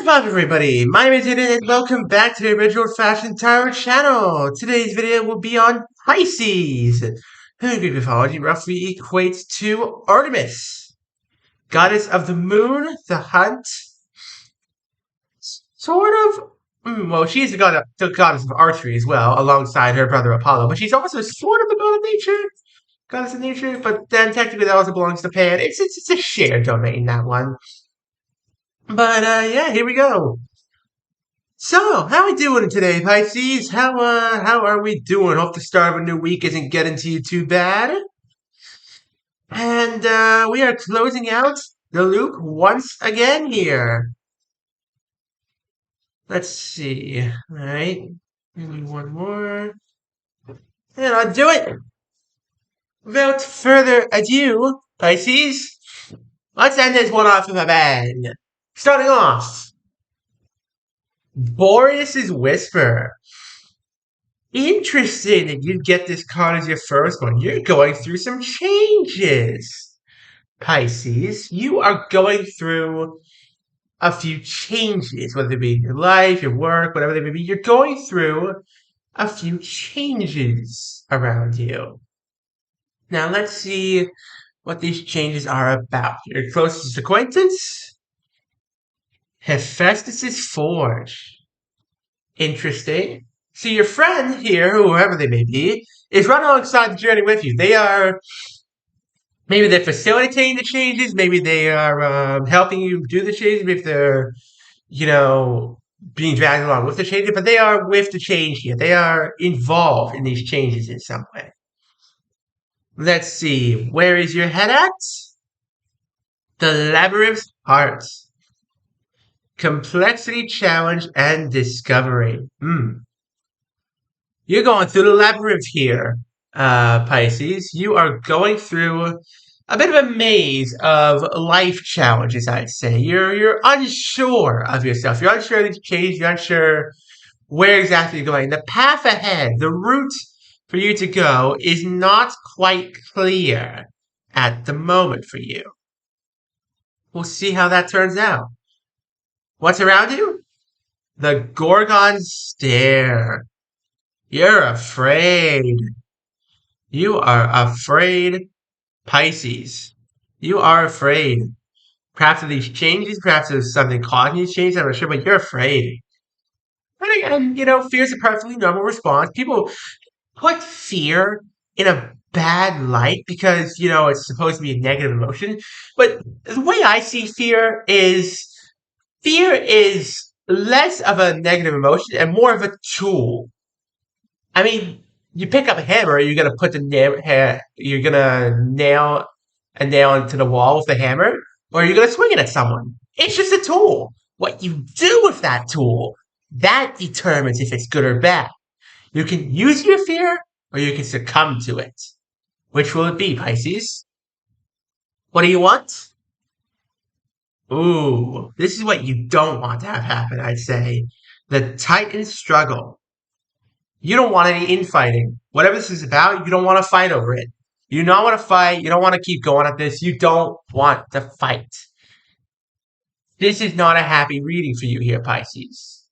What's up, everybody? My name is Eden, and welcome back to the original Fashion Tarot channel. Today's video will be on Pisces, who in Greek mythology roughly equates to Artemis, goddess of the moon, the hunt, sort of. Well, she's the goddess of archery as well, alongside her brother Apollo, but she's also sort of the goddess of nature. But then technically that also belongs to Pan. It's a shared domain, that one. But yeah, here we go. So, how we doing today, Pisces? How are we doing? Hope the start of a new week isn't getting to you too bad. And we are closing out the loop once again here. Let's see. All right, maybe one more, and I'll do it. Without further ado, Pisces, let's end this one off with a bang. Starting off, Boreas's Whisper. Interesting that you'd get this card as your first one. You're going through some changes, Pisces. You are going through a few changes, whether it be your life, your work, whatever they may be. You're going through a few changes around you. Now, let's see what these changes are about. Your closest acquaintance, Hephaestus's Forge. Interesting. So your friend here, whoever they may be, is running alongside the journey with you. Maybe they're facilitating the changes, maybe they are helping you do the changes, maybe they're, being dragged along with the changes, but they are with the change here. They are involved in these changes in some way. Let's see, where is your head at? The Labyrinth Heart. Complexity, challenge, and discovery. You're going through the labyrinth here, Pisces. You are going through a bit of a maze of life challenges, I'd say. You're unsure of yourself. You're unsure of these changes. You're unsure where exactly you're going. The path ahead, the route for you to go is not quite clear at the moment for you. We'll see how that turns out. What's around you? The Gorgon Stare. You're afraid. You are afraid, Pisces. You are afraid. Perhaps of these changes, perhaps there's something causing these changes, I'm not sure, but you're afraid. And again, fear is a perfectly normal response. People put fear in a bad light because, it's supposed to be a negative emotion. But the way I see fear is less of a negative emotion and more of a tool. I mean, you pick up a hammer, you're gonna put you're gonna nail a nail into the wall with the hammer, or you're gonna swing it at someone. It's just a tool. What you do with that tool, that determines if it's good or bad. You can use your fear, or you can succumb to it. Which will it be, Pisces? What do you want? Ooh, this is what you don't want to have happen, I'd say. The Titan struggle. You don't want any infighting. Whatever this is about, you don't want to fight over it. You do not want to fight. You don't want to keep going at this. You don't want to fight. This is not a happy reading for you here, Pisces.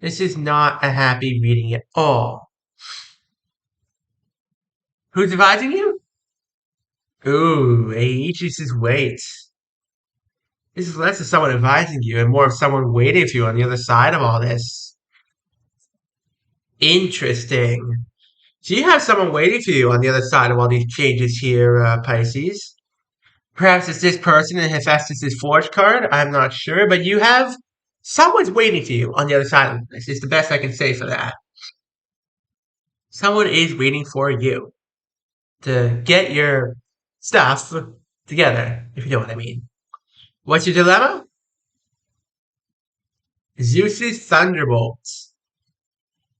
This is not a happy reading at all. Who's advising you? Ooh, Aegis's weight. This is less of someone advising you and more of someone waiting for you on the other side of all this. Interesting. So you have someone waiting for you on the other side of all these changes here, Pisces. Perhaps it's this person in Hephaestus' Forge card. I'm not sure, but you have someone's waiting for you on the other side of this. It's the best I can say for that. Someone is waiting for you to get your stuff together, if you know what I mean. What's your dilemma? Zeus's Thunderbolts.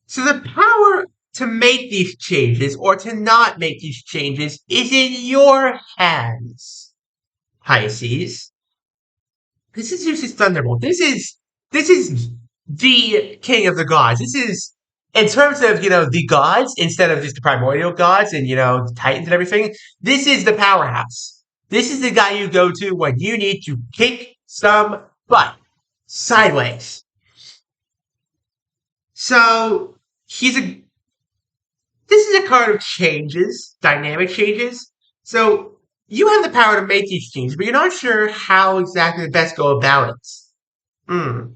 So the power to make these changes or to not make these changes is in your hands, Pisces. This is Zeus's Thunderbolt. This is the king of the gods. This is, in terms of, the gods, instead of just the primordial gods and, the titans and everything, this is the powerhouse. This is the guy you go to when you need to kick some butt. sideways. So he's a this is a card of changes, dynamic changes. So you have the power to make these changes, but you're not sure how exactly to best go about it. Hmm.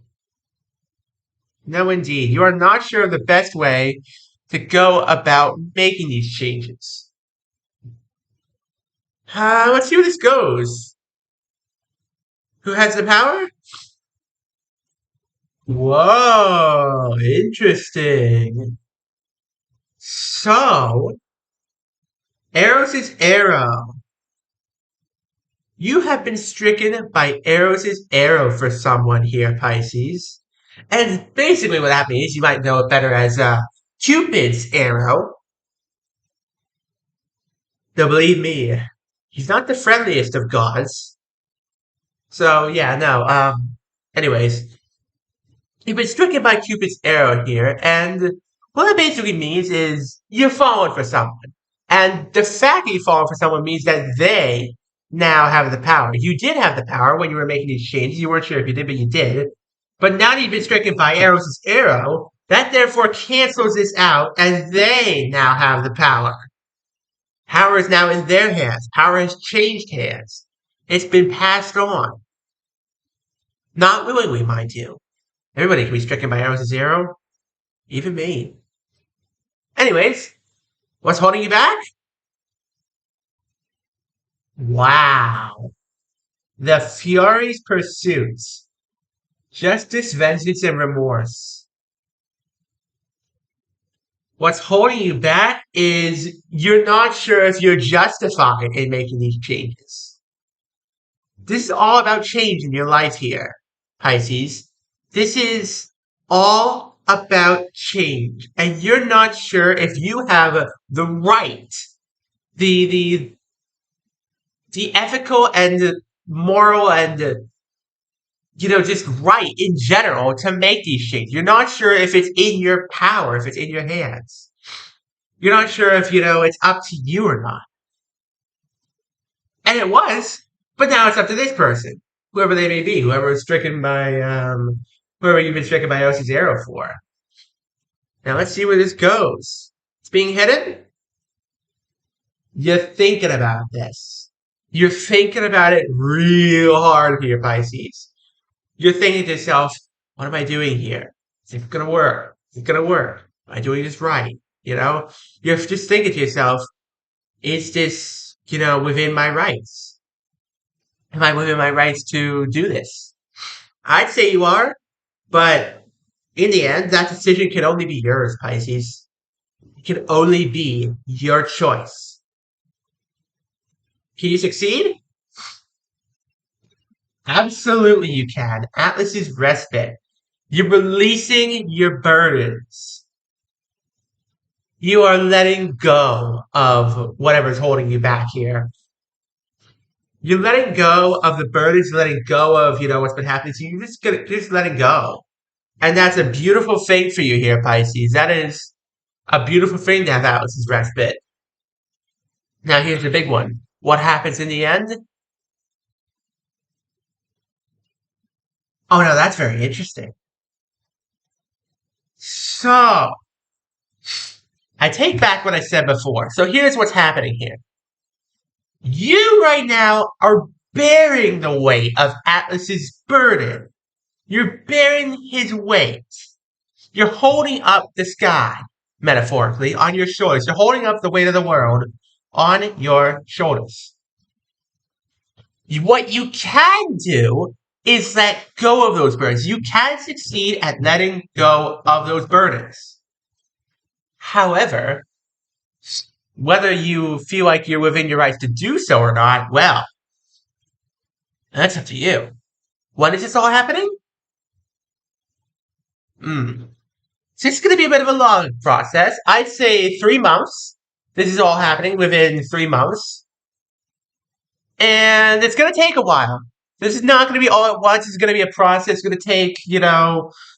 No, indeed. You are not sure of the best way to go about making these changes. Let's see where this goes. Who has the power? Whoa, interesting. So, Eros' arrow. You have been stricken by Eros' arrow for someone here, Pisces. And basically what that means, you might know it better as Cupid's arrow. Though believe me, he's not the friendliest of gods. So yeah, no, anyways, you've been stricken by Cupid's arrow here, and what that basically means is you're falling for someone. And the fact that you fallen for someone means that they now have the power. You did have the power when you were making these changes. You weren't sure if you did, but you did. But now that you've been stricken by Eros' arrow, that therefore cancels this out, and they now have the power. Power is now in their hands. Power has changed hands. It's been passed on. Not willingly, mind you. Everybody can be stricken by Eros' arrow. Even me. Anyways, what's holding you back? Wow. The Fury's pursuits. Justice, vengeance, and remorse. What's holding you back is you're not sure if you're justified in making these changes. This is all about change in your life here, Pisces. This is all about change. And you're not sure if you have the right, the the ethical and the moral and just right in general to make these changes. You're not sure if it's in your power, if it's in your hands. You're not sure if it's up to you or not. And it was, but now it's up to this person, whoever they may be, whoever is stricken by whoever you've been stricken by Yoshi's arrow for. Now let's see where this goes. It's being hidden. You're thinking about this. You're thinking about it real hard here, Pisces. You're thinking to yourself, what am I doing here? Is it going to work? Is it going to work? Am I doing this right? You're just thinking to yourself, is this, within my rights? Am I within my rights to do this? I'd say you are, but in the end, that decision can only be yours, Pisces. It can only be your choice. Can you succeed? Absolutely you can. Atlas is respite. You're releasing your burdens. You are letting go of whatever's holding you back here. You're letting go of the burdens, letting go of, what's been happening to you. You're just letting go. And that's a beautiful thing for you here, Pisces. That is a beautiful thing to have Atlas's respite. Now here's the big one. What happens in the end? Oh no, that's very interesting. So, I take back what I said before. So here's what's happening here. You right now are bearing the weight of Atlas's burden. You're bearing his weight. You're holding up the sky, metaphorically, on your shoulders. You're holding up the weight of the world on your shoulders. What you can do is let go of those burdens. You can succeed at letting go of those burdens. However, whether you feel like you're within your rights to do so or not, well, that's up to you. When is this all happening? So it's going to be a bit of a long process. I'd say 3 months. This is all happening within 3 months. And it's going to take a while. This is not going to be all at once. It's going to be a process. It's going to take,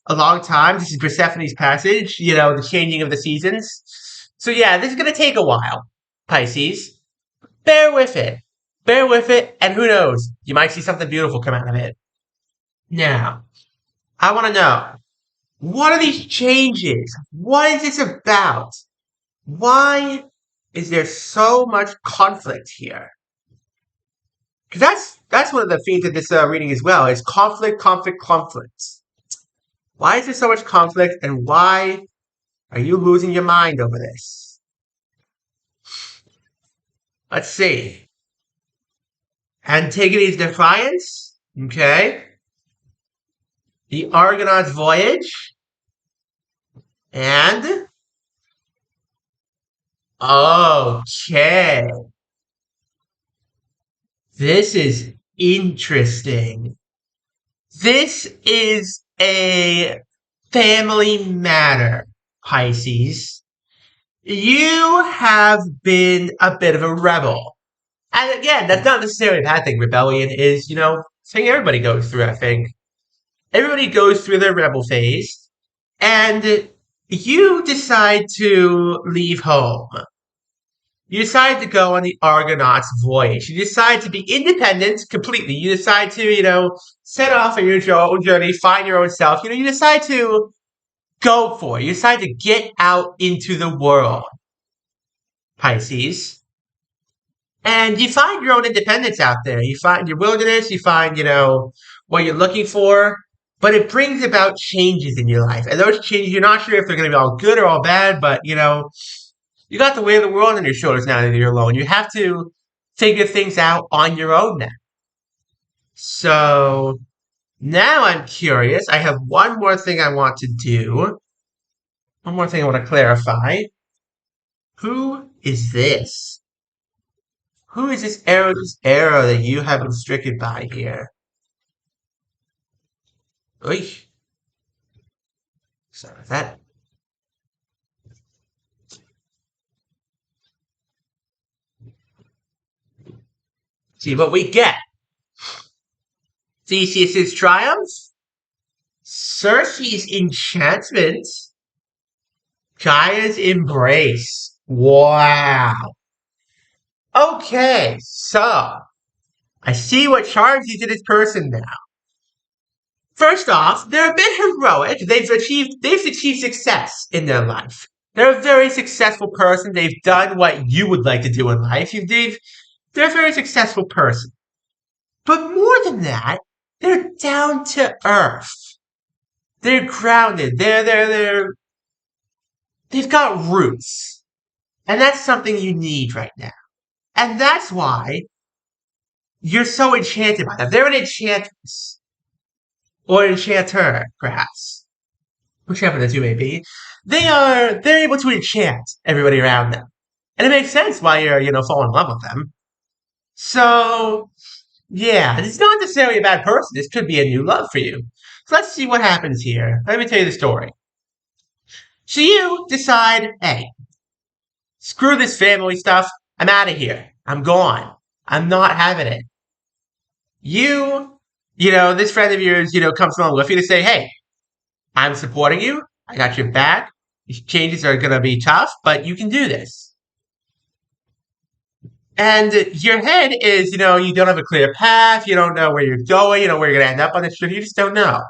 a long time. This is Persephone's passage, the changing of the seasons. So yeah, this is going to take a while, Pisces. Bear with it. Bear with it, and who knows? You might see something beautiful come out of it. Now, I want to know, what are these changes? What is this about? Why is there so much conflict here? Because that's one of the themes of this reading as well, is conflict, conflict, conflict. Why is there so much conflict, and why are you losing your mind over this? Let's see. Antigone's Defiance. Okay. The Argonaut's Voyage. And okay. This is interesting. This is a family matter, Pisces. You have been a bit of a rebel. And again, that's not necessarily a bad thing. Rebellion is, something everybody goes through, I think. Everybody goes through their rebel phase. And you decide to leave home. You decide to go on the Argonaut's voyage. You decide to be independent completely. You decide to, set off on your own journey, find your own self. You decide to go for it. You decide to get out into the world, Pisces. And you find your own independence out there. You find your wilderness. You find, what you're looking for. But it brings about changes in your life. And those changes, you're not sure if they're going to be all good or all bad, but, you got the weight of the world on your shoulders now that you're alone. You have to figure things out on your own now. So now I'm curious. I have one more thing I want to do. One more thing I want to clarify. Who is this? Who is this arrow that you have been stricken by here? Oy. Sorry, that. See what we get. Theseus' triumph. Circe's enchantment. Gaia's embrace. Wow. Okay, so I see what charms you to this person now. First off, they're a bit heroic. They've achieved success in their life. They're a very successful person. They've done what you would like to do in life. They're a very successful person. But more than that, they're down to earth. They're grounded. They've got roots. And that's something you need right now. And that's why you're so enchanted by them. They're an enchantress. Or an enchanter, perhaps. Whichever the two may be. They're able to enchant everybody around them. And it makes sense why you're, fall in love with them. So, yeah, it's not necessarily a bad person. This could be a new love for you. So let's see what happens here. Let me tell you the story. So you decide, hey, screw this family stuff. I'm out of here. I'm gone. I'm not having it. This friend of yours, comes along with you to say, hey, I'm supporting you. I got your back. These changes are going to be tough, but you can do this. And your head is, you don't have a clear path. You don't know where you're going. You know where you're going to end up on this journey. You just don't know.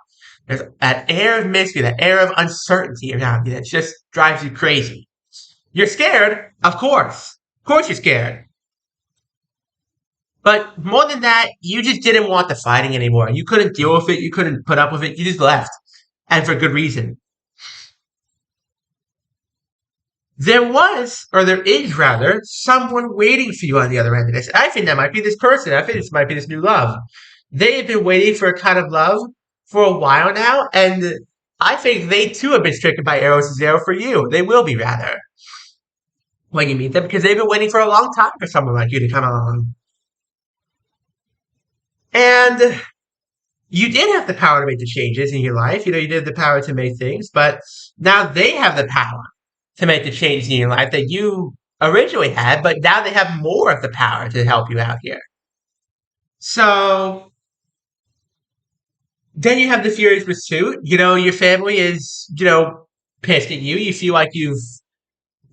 There's that air of mystery, that air of uncertainty around you that just drives you crazy. You're scared, of course. Of course you're scared. But more than that, you just didn't want the fighting anymore. You couldn't deal with it. You couldn't put up with it. You just left. And for good reason. There is rather, someone waiting for you on the other end of this. I think that might be this person. I think this might be this new love. They have been waiting for a kind of love for a while now, and I think they too have been stricken by Eros' arrow for you. They will be, rather, when you meet them, because they've been waiting for a long time for someone like you to come along. And you did have the power to make the changes in your life. You did have the power to make things, but now they have the power to make the changes in your life that you originally had, but now they have more of the power to help you out here. So then you have the Furious Pursuit. Your family is, pissed at you. You feel like you've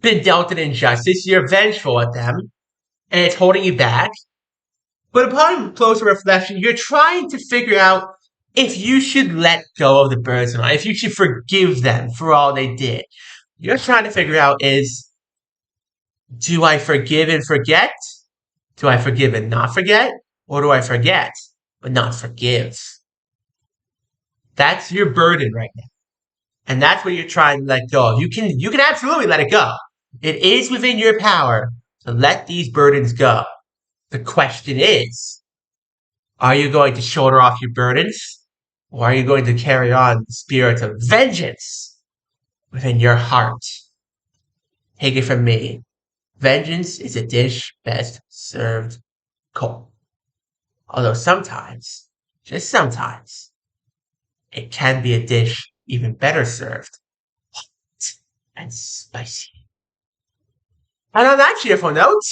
been dealt an injustice. You're vengeful at them, and it's holding you back. But upon closer reflection, you're trying to figure out if you should let go of the birds in life, if you should forgive them for all they did. You're trying to figure out is, do I forgive and forget? Do I forgive and not forget? Or do I forget but not forgive? That's your burden right now. And that's what you're trying to let go of. You can absolutely let it go. It is within your power to let these burdens go. The question is, are you going to shoulder off your burdens? Or are you going to carry on the spirit of vengeance within your heart? Take it from me. Vengeance is a dish best served cold. Although sometimes, just sometimes, it can be a dish even better served hot and spicy. And on that cheerful note,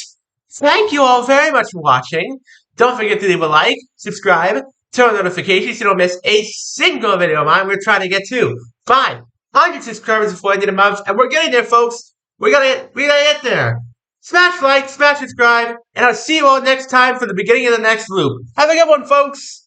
thank you all very much for watching. Don't forget to leave a like, subscribe, turn on notifications so you don't miss a single video of mine. We're trying to get to 500 subscribers before the end of the month, and we're getting there, folks. We gotta get there. Smash like, smash subscribe, and I'll see you all next time for the beginning of the next loop. Have a good one, folks.